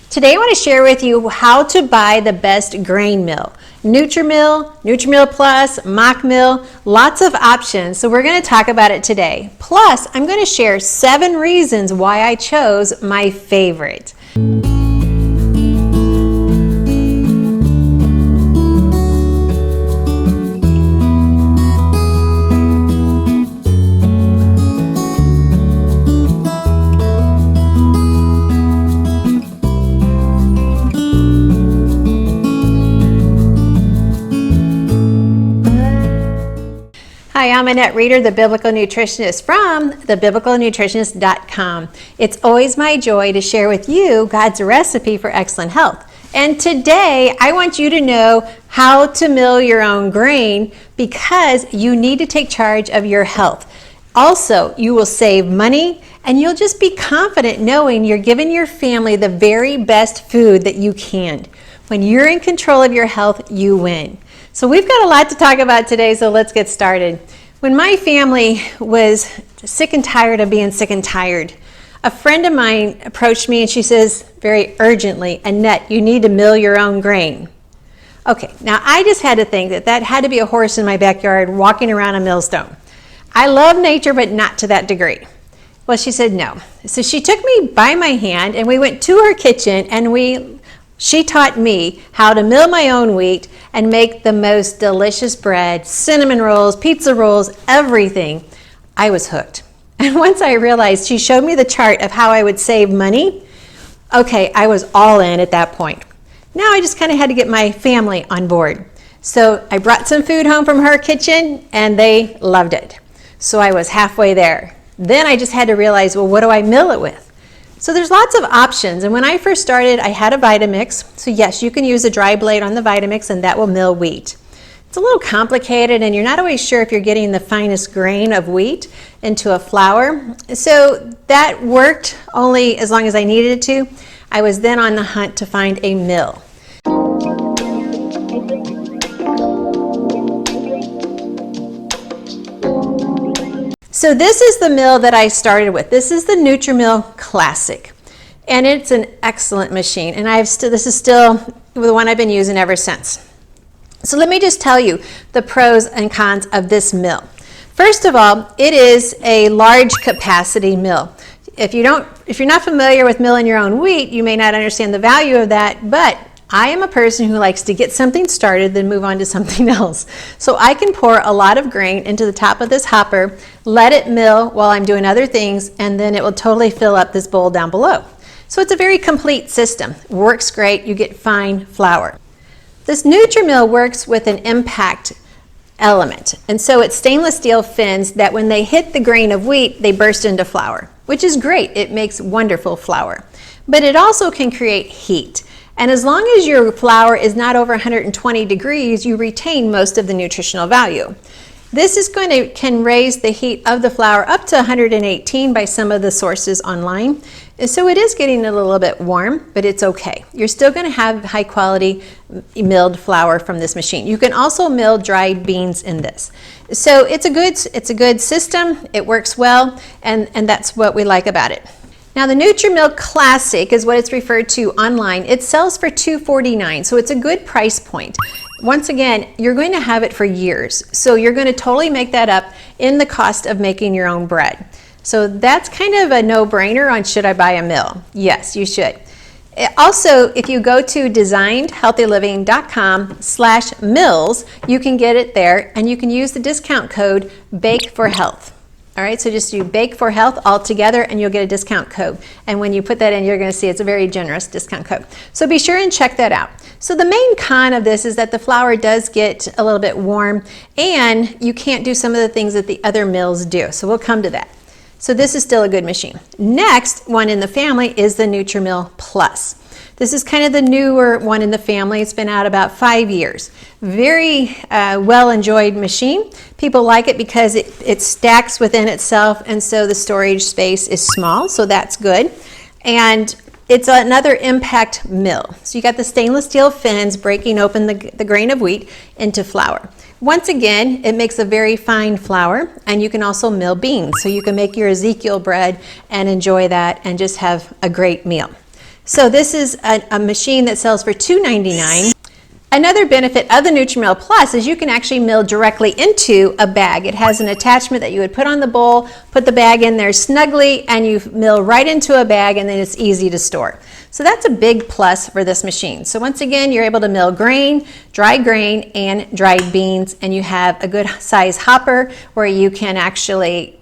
Today I want to share with you how to buy the best grain mill. Nutrimill, Nutrimill Plus, Mockmill, lots of options. So we're going to talk about it today. Plus, I'm going to share 7 reasons why I chose my favorite. Hi, I'm Annette Reeder, the Biblical Nutritionist from thebiblicalnutritionist.com. It's always my joy to share with you God's recipe for excellent health. And today, I want you to know how to mill your own grain because you need to take charge of your health. Also, you will save money and you'll just be confident knowing you're giving your family the very best food that you can. When you're in control of your health, you win. So we've got a lot to talk about today, so let's get started. When my family was sick and tired of being sick and tired, a friend of mine approached me and she says very urgently, Annette, you need to mill your own grain. Okay, now I just had to think that had to be a horse in my backyard walking around a millstone. I love nature, but not to that degree. Well, she said no. So she took me by my hand and we went to her kitchen and she taught me how to mill my own wheat and make the most delicious bread, cinnamon rolls, pizza rolls, everything. I was hooked. And once I realized she showed me the chart of how I would save money, okay, I was all in at that point. Now I just kind of had to get my family on board. So I brought some food home from her kitchen and they loved it. So I was halfway there. Then I just had to realize, well, what do I mill it with? So there's lots of options, and when I first started, I had a Vitamix. So yes, you can use a dry blade on the Vitamix and that will mill wheat. It's a little complicated and you're not always sure if you're getting the finest grain of wheat into a flour. So that worked only as long as I needed it to. I was then on the hunt to find a mill. So this is the mill that I started with. This is the Nutrimill Classic, and it's an excellent machine. And this is still the one I've been using ever since. So let me just tell you the pros and cons of this mill. First of all, it is a large capacity mill. If you're not familiar with milling your own wheat, you may not understand the value of that, but I am a person who likes to get something started, then move on to something else. So I can pour a lot of grain into the top of this hopper, let it mill while I'm doing other things, and then it will totally fill up this bowl down below. So it's a very complete system. Works great, you get fine flour. This Nutrimill works with an impact element. And so it's stainless steel fins that when they hit the grain of wheat, they burst into flour, which is great. It makes wonderful flour. But it also can create heat. And as long as your flour is not over 120 degrees, you retain most of the nutritional value. This can raise the heat of the flour up to 118 by some of the sources online. And so it is getting a little bit warm, but it's okay. You're still going to have high quality milled flour from this machine. You can also mill dried beans in this. So it's a good system. It works well, and that's what we like about it. Now the Nutrimill Classic is what it's referred to online. It sells for $2.49, so it's a good price point. Once again, you're going to have it for years, so you're going to totally make that up in the cost of making your own bread. So that's kind of a no-brainer on should I buy a mill? Yes, you should. Also, if you go to designedhealthyliving.com/mills, you can get it there and you can use the discount code BAKE4HEALTH. All right, so just do Bake for Health all together and you'll get a discount code. And when you put that in, you're going to see it's a very generous discount code. So be sure and check that out. So the main con of this is that the flour does get a little bit warm and you can't do some of the things that the other mills do. So we'll come to that. So this is still a good machine. Next one in the family is the Nutrimill Plus. This is kind of the newer one in the family. It's been out about 5 years. Very well enjoyed machine. People like it because it stacks within itself, and so the storage space is small, so that's good. And it's another impact mill. So you got the stainless steel fins breaking open the grain of wheat into flour. Once again, it makes a very fine flour, and you can also mill beans. So you can make your Ezekiel bread and enjoy that and just have a great meal. So this is a machine that sells for $2.99. Another benefit of the Nutrimill Plus is you can actually mill directly into a bag. It has an attachment that you would put on the bowl, put the bag in there snugly, and you mill right into a bag, and then it's easy to store. So that's a big plus for this machine. So once again, you're able to mill grain, and dried beans, and you have a good size hopper where you can actually,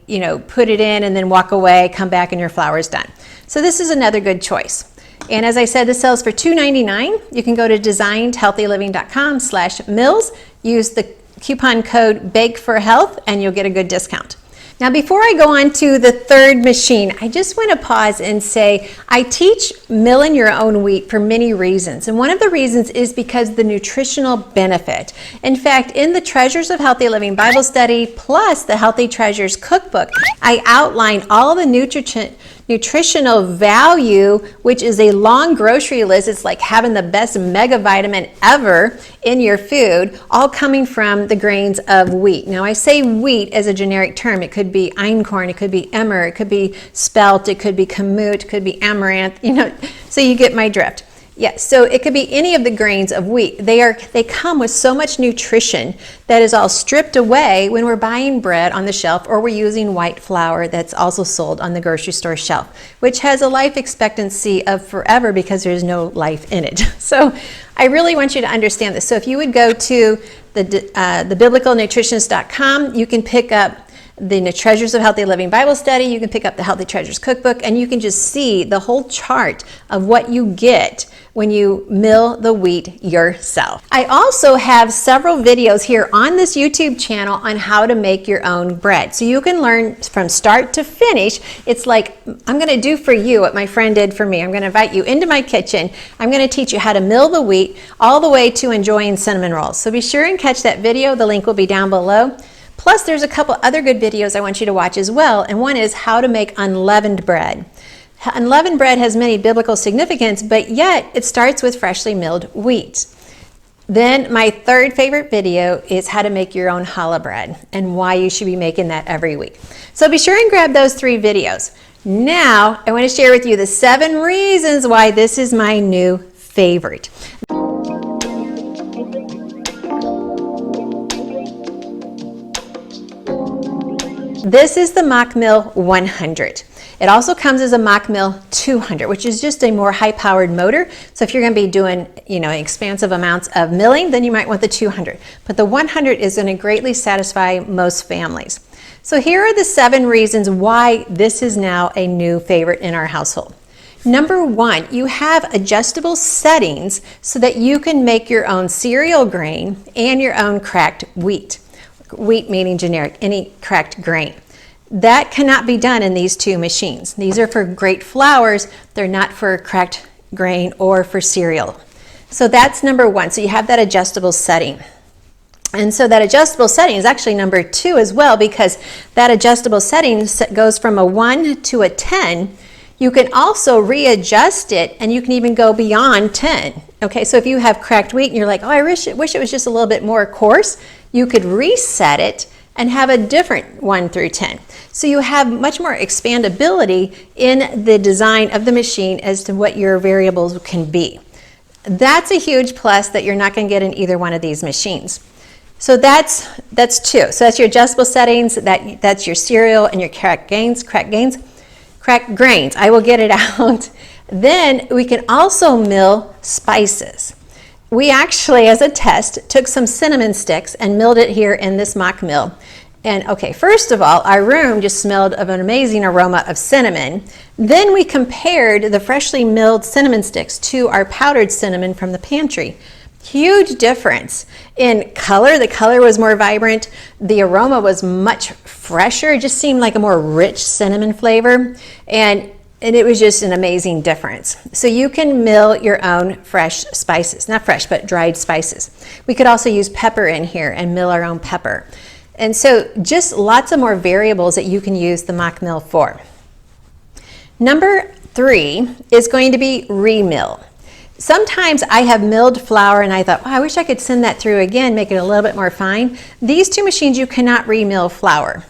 put it in and then walk away, come back, and your flour is done. So this is another good choice. And as I said, this sells for $2.99. You can go to designedhealthyliving.com/mills, use the coupon code BAKE4HEALTH, and you'll get a good discount. Now, before I go on to the third machine, I just want to pause and say I teach milling your own wheat for many reasons. And one of the reasons is because the nutritional benefit. In fact, in the Treasures of Healthy Living Bible Study plus the Healthy Treasures Cookbook, I outline all the nutritional value, which is a long grocery list. It's like having the best mega vitamin ever in your food, all coming from the grains of wheat. Now, I say wheat as a generic term. It could be einkorn, it could be emmer, it could be spelt, it could be kamut, it could be amaranth, so you get my drift. Yes, so it could be any of the grains of wheat. They come with so much nutrition that is all stripped away when we're buying bread on the shelf, or we're using white flour that's also sold on the grocery store shelf, which has a life expectancy of forever because there's no life in it. So I really want you to understand this. So if you would go to the biblicalnutritionist.com, you can pick up the Treasures of Healthy Living Bible Study, you can pick up the Healthy Treasures Cookbook, and you can just see the whole chart of what you get when you mill the wheat yourself. I also have several videos here on this YouTube channel on how to make your own bread. So you can learn from start to finish. It's like I'm going to do for you what my friend did for me. I'm going to invite you into my kitchen. I'm going to teach you how to mill the wheat all the way to enjoying cinnamon rolls. So be sure and catch that video. The link will be down below. Plus, there's a couple other good videos I want you to watch as well, and one is how to make unleavened bread. Unleavened bread has many biblical significance, but yet it starts with freshly milled wheat. Then my third favorite video is how to make your own challah bread and why you should be making that every week. So be sure and grab those 3 videos. Now, I want to share with you the 7 reasons why this is my new favorite. This is the Mockmill 100. It also comes as a Mockmill 200, which is just a more high-powered motor. So if you're going to be doing, expansive amounts of milling, then you might want the 200. But the 100 is going to greatly satisfy most families. So here are the 7 reasons why this is now a new favorite in our household. Number 1, you have adjustable settings so that you can make your own cereal grain and your own cracked wheat. Wheat meaning generic, any cracked grain. That cannot be done in these 2 machines. These are for great flours. They're not for cracked grain or for cereal. So that's number 1. So you have that adjustable setting. And so that adjustable setting is actually number 2 as well, because that adjustable setting goes from a 1 to a 10. You can also readjust it, and you can even go beyond 10. Okay, so if you have cracked wheat and you're like, oh, I wish it was just a little bit more coarse, you could reset it and have a different 1 through 10. So you have much more expandability in the design of the machine as to what your variables can be. That's a huge plus that you're not going to get in either one of these machines. So that's 2. So that's your adjustable settings, that's your cereal and your cracked grains. I will get it out. Then we can also mill spices. We actually, as a test, took some cinnamon sticks and milled it here in this Mockmill. And okay, first of all, our room just smelled of an amazing aroma of cinnamon. Then we compared the freshly milled cinnamon sticks to our powdered cinnamon from the pantry. Huge difference in color. The color was more vibrant. The aroma was much fresher. It just seemed like a more rich cinnamon flavor. And it was just an amazing difference. So you can mill your own fresh spices. Not fresh, but dried spices. We could also use pepper in here and mill our own pepper. And so just lots of more variables that you can use the Mockmill for. Number 3 is going to be remill. Sometimes I have milled flour and I thought, oh, I wish I could send that through again, make it a little bit more fine. These 2 machines, you cannot remill flour.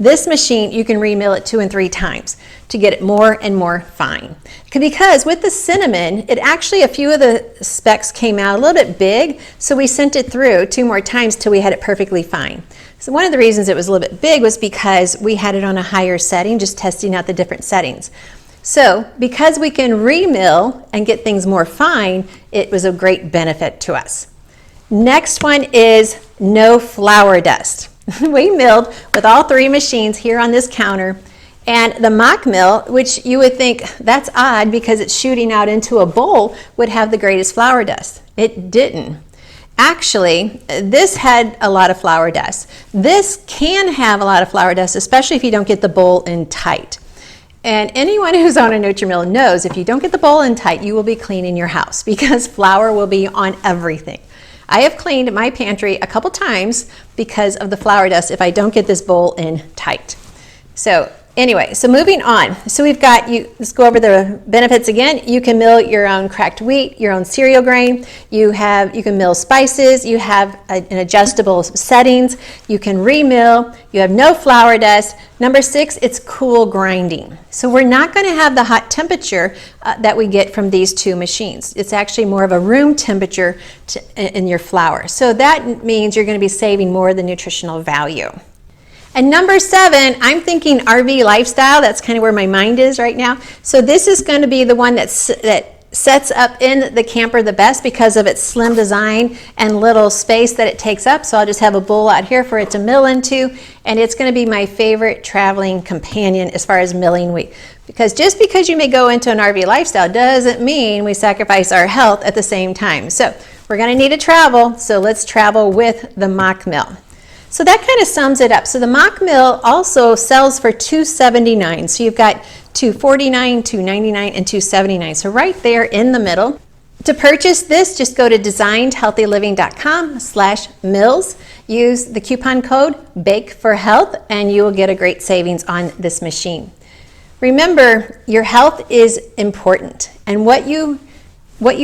This machine, you can remill it 2 and 3 times to get it more and more fine. Because with the cinnamon, it actually, a few of the specks came out a little bit big, so we sent it through 2 more times till we had it perfectly fine. So one of the reasons it was a little bit big was because we had it on a higher setting, just testing out the different settings. So because we can remill and get things more fine, it was a great benefit to us. Next one is no flour dust. We milled with all 3 machines here on this counter, and the Mockmill, which you would think that's odd because it's shooting out into a bowl, would have the greatest flour dust. It didn't. Actually, this had a lot of flour dust. This can have a lot of flour dust, especially if you don't get the bowl in tight. And anyone who's on a Nutrimill knows if you don't get the bowl in tight, you will be cleaning your house because flour will be on everything. I have cleaned my pantry a couple times because of the flour dust if I don't get this bowl in tight. So anyway, so moving on. So we've got, let's go over the benefits again. You can mill your own cracked wheat, your own cereal grain. You can mill spices. You have an adjustable settings. You can remill. You have no flour dust. Number 6, it's cool grinding. So we're not going to have the hot temperature that we get from these 2 machines. It's actually more of a room temperature in your flour. So that means you're going to be saving more of the nutritional value. And number 7, I'm thinking RV lifestyle. That's kind of where my mind is right now. So this is going to be the one that sets up in the camper the best because of its slim design and little space that it takes up. So I'll just have a bowl out here for it to mill into, and it's going to be my favorite traveling companion as far as milling wheat. Because just because you may go into an RV lifestyle doesn't mean we sacrifice our health at the same time. So we're going to need to travel, so let's travel with the Mockmill. So that kind of sums it up. So the Mockmill also sells for $279. So you've got $249, $299, and $279. So right there in the middle. To purchase this, just go to designedhealthyliving.com/mills. Use the coupon code BAKE4HEALTH, and you will get a great savings on this machine. Remember, your health is important, and what you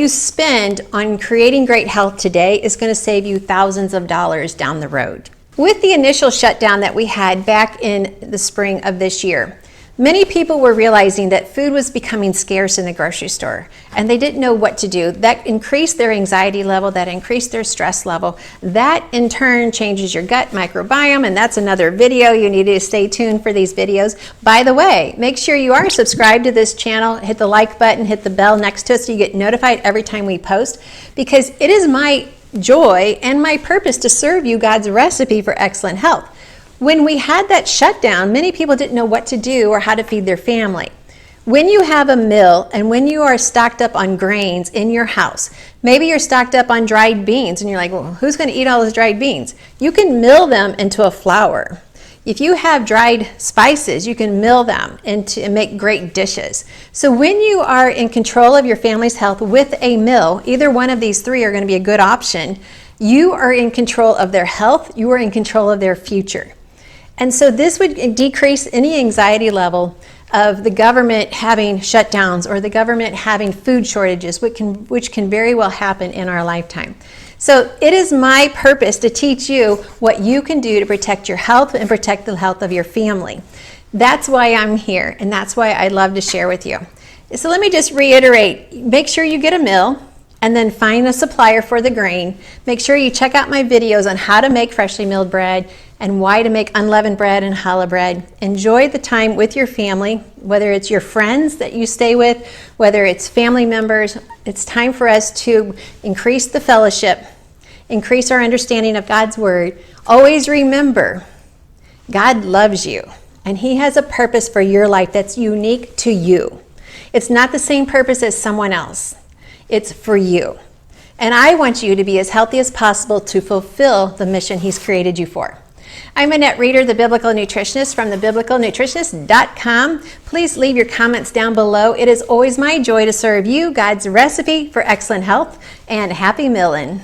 spend on creating great health today is going to save you thousands of dollars down the road. With the initial shutdown that we had back in the spring of this year, many people were realizing that food was becoming scarce in the grocery store, and they didn't know what to do. That increased their anxiety level, that increased their stress level. That in turn changes your gut microbiome, and that's another video. You need to stay tuned for these videos. By the way, make sure you are subscribed to this channel, hit the like button, hit the bell next to it so you get notified every time we post, because it is my joy and my purpose to serve you God's recipe for excellent health. When we had that shutdown, many people didn't know what to do or how to feed their family. When you have a mill and when you are stocked up on grains in your house, maybe you're stocked up on dried beans and you're like, well, who's going to eat all those dried beans? You can mill them into a flour. If you have dried spices, you can mill them and make great dishes. So when you are in control of your family's health with a mill, either one of these 3 are going to be a good option. You are in control of their health. You are in control of their future. And so this would decrease any anxiety level of the government having shutdowns or the government having food shortages, which can very well happen in our lifetime. So it is my purpose to teach you what you can do to protect your health and protect the health of your family. That's why I'm here, and that's why I love to share with you. So let me just reiterate, make sure you get a mill and then find a supplier for the grain. Make sure you check out my videos on how to make freshly milled bread and why to make unleavened bread and challah bread. Enjoy the time with your family, whether it's your friends that you stay with, whether it's family members. It's time for us to increase the fellowship, increase our understanding of God's word. Always remember, God loves you, and he has a purpose for your life that's unique to you. It's not the same purpose as someone else. It's for you. And I want you to be as healthy as possible to fulfill the mission he's created you for. I'm Annette Reeder, the Biblical Nutritionist from thebiblicalnutritionist.com. Please leave your comments down below. It is always my joy to serve you God's recipe for excellent health, and happy milling.